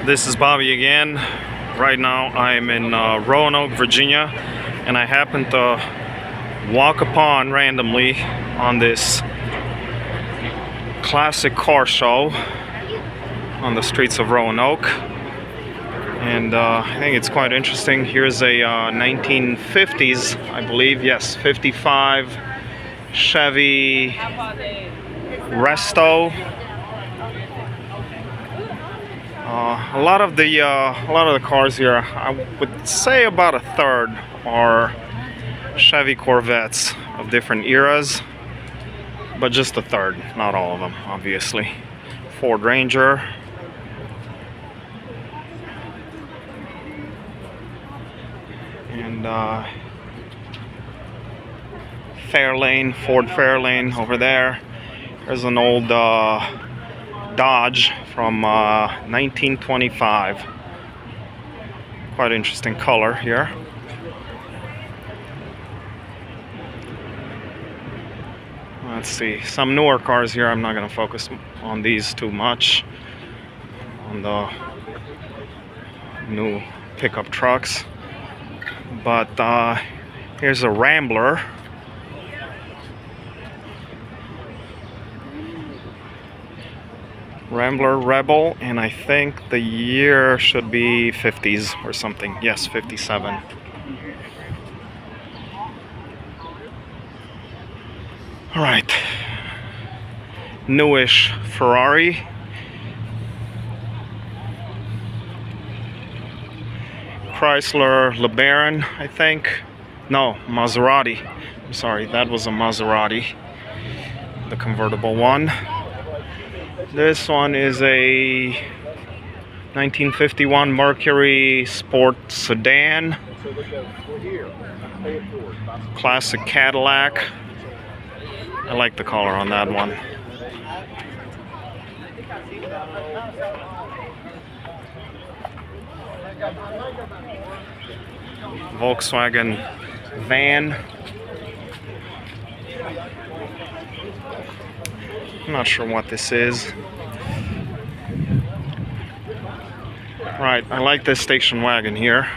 This is Bobby again. Right now I'm in Roanoke, Virginia, and I happen to walk upon randomly on this classic car show on the streets of Roanoke. And I think it's quite interesting. Here's a 1950s, I believe, yes, 55 Chevy Resto. A lot of the cars here, I would say about a third, are Chevy Corvettes of different eras, but just a third, not all of them, obviously. Ford Ranger. And Fairlane, Ford Fairlane over there. There's an old Dodge from 1925. Quite interesting color here. Let's see, some newer cars here. I'm not going to focus on these too much. On the new pickup trucks. But here's a Rambler. Rambler Rebel, and I think the year should be 50s or something. Yes, 57. All right. Newish Ferrari. Chrysler LeBaron, I think. No, Maserati. I'm sorry, that was a Maserati. The convertible one. This one is a 1951 Mercury Sport Sedan. Classic Cadillac. I like the color on that one. Volkswagen van. I'm not sure what this is. Right, I like this station wagon here.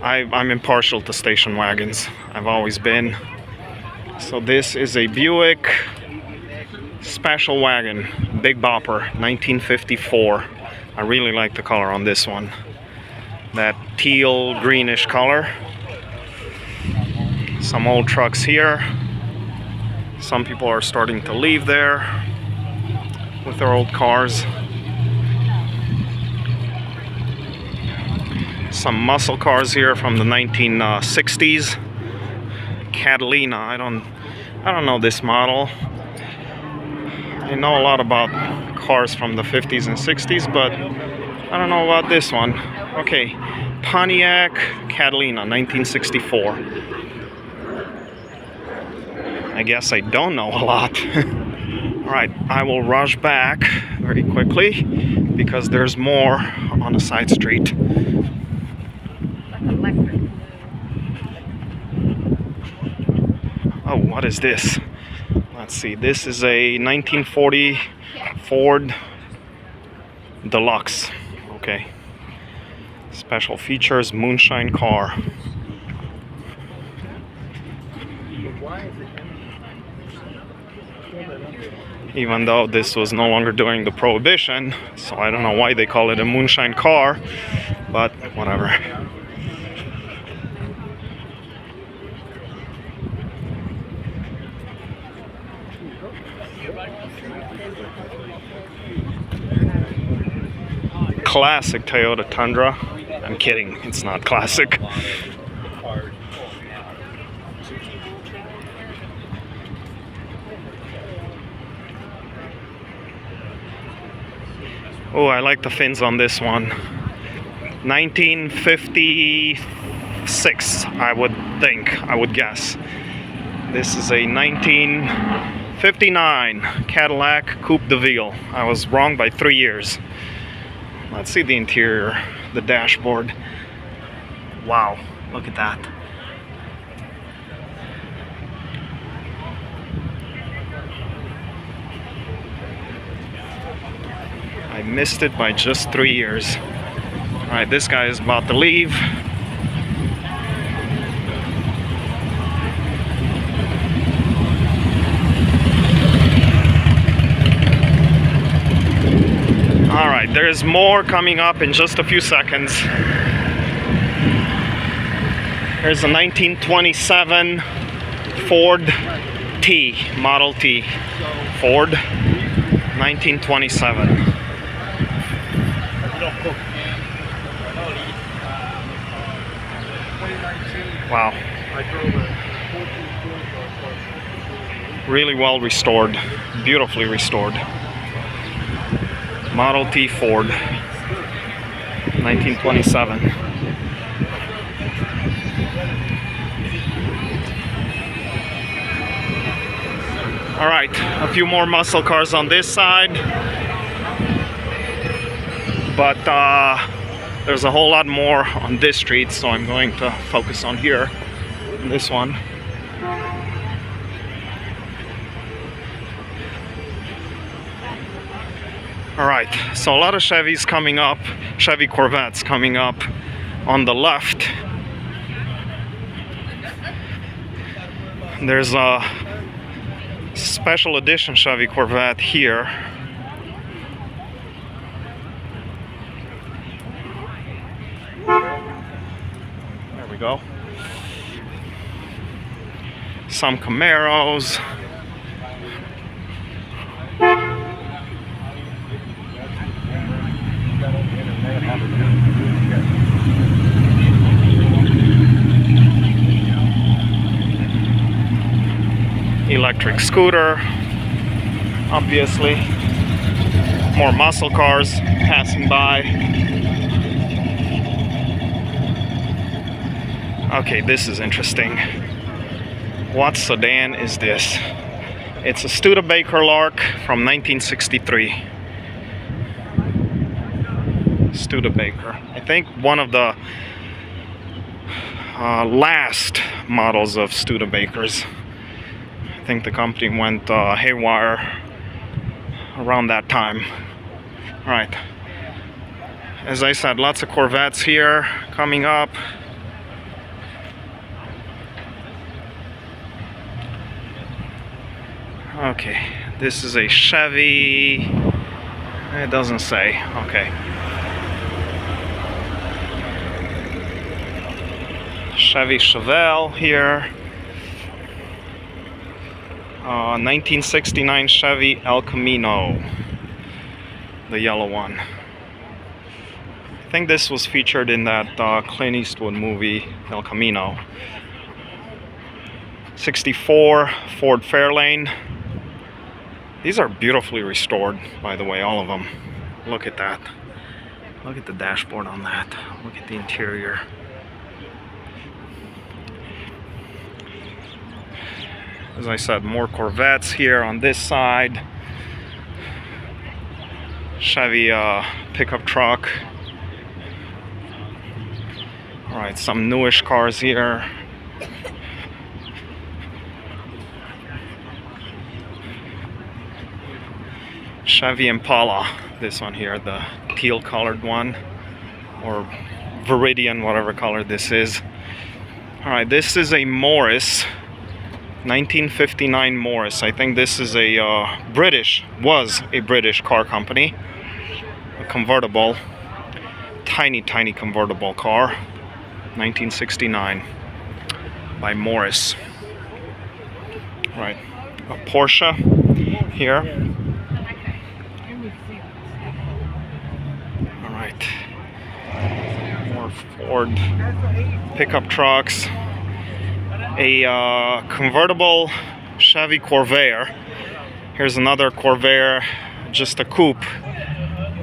I'm impartial to station wagons. I've always been. So this is a Buick Special Wagon, Big Bopper, 1954. I really like the color on this one. That teal greenish color. Some old trucks here. Some people are starting to leave there with their old cars. Some muscle cars here from the 1960s. Catalina. I don't know this model. I know a lot about cars from the 50s and 60s, but I don't know about this one. Okay, Pontiac Catalina, 1964. I guess I don't know a lot. Alright, I will rush back very quickly because there's more on a side street. Oh, what is this? Let's see, this is a 1940 Ford Deluxe. Okay. Special features, moonshine car. Even though this was no longer during the Prohibition, so I don't know why they call it a moonshine car, but whatever. Classic Toyota Tundra. I'm kidding, it's not classic. Oh, I like the fins on this one. 1956, I would guess. This is a 1959 Cadillac Coupe de Ville. I was wrong by 3 years. Let's see the interior, the dashboard. Wow, look at that. I missed it by just 3 years. Alright, this guy is about to leave. Alright, there's more coming up in just a few seconds. There's a 1927 Ford T, Model T. Ford, 1927. Wow. Really well restored, beautifully restored. Model T Ford, 1927. All right, a few more muscle cars on this side, but there's a whole lot more on this street, so I'm going to focus on here, on this one. All right, so a lot of Chevys coming up, Chevy Corvettes coming up on the left. There's a special edition Chevy Corvette here. There we go. Some Camaros. Electric scooter, obviously. More muscle cars passing by. Okay, this is interesting. What sedan is this? It's a Studebaker Lark from 1963. Studebaker. I think one of the last models of Studebakers. I think the company went haywire around that time. All right. As I said, lots of Corvettes here coming up. Okay, this is a Chevy. It doesn't say. Okay. Chevy Chevelle here. 1969 Chevy El Camino, the yellow one. I think this was featured in that Clint Eastwood movie, El Camino. 64 Ford Fairlane. These are beautifully restored, by the way, all of them. Look at that. Look at the dashboard on that. Look at the interior. As I said, more Corvettes here on this side. Chevy pickup truck. All right, some newish cars here. Chevy Impala, this one here, the teal colored one, or Viridian, whatever color this is. All right, this is a Morris. 1959 Morris. I think this is a was a British car company. A convertible, tiny convertible car. 1969 by Morris. Right, a Porsche here. All right, more Ford pickup trucks. A convertible Chevy Corvair. Here's another Corvair, just a coupe,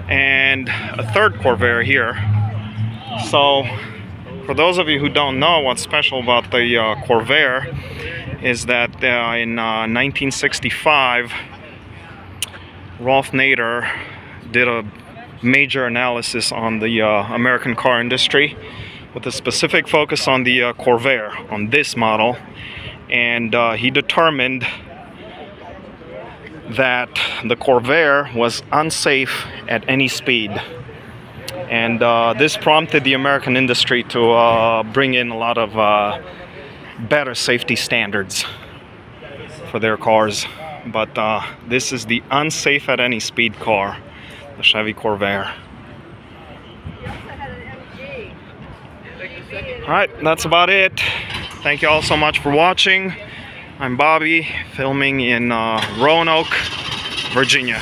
and a third Corvair here. So, for those of you who don't know what's special about the Corvair, is that in 1965, Rolf Nader did a major analysis on the American car industry, with a specific focus on the Corvair, on this model, and he determined that the Corvair was unsafe at any speed. And this prompted the American industry to bring in a lot of better safety standards for their cars. But this is the unsafe at any speed car, the Chevy Corvair. Alright, that's about it. Thank you all so much for watching. I'm Bobby, filming in Roanoke, Virginia.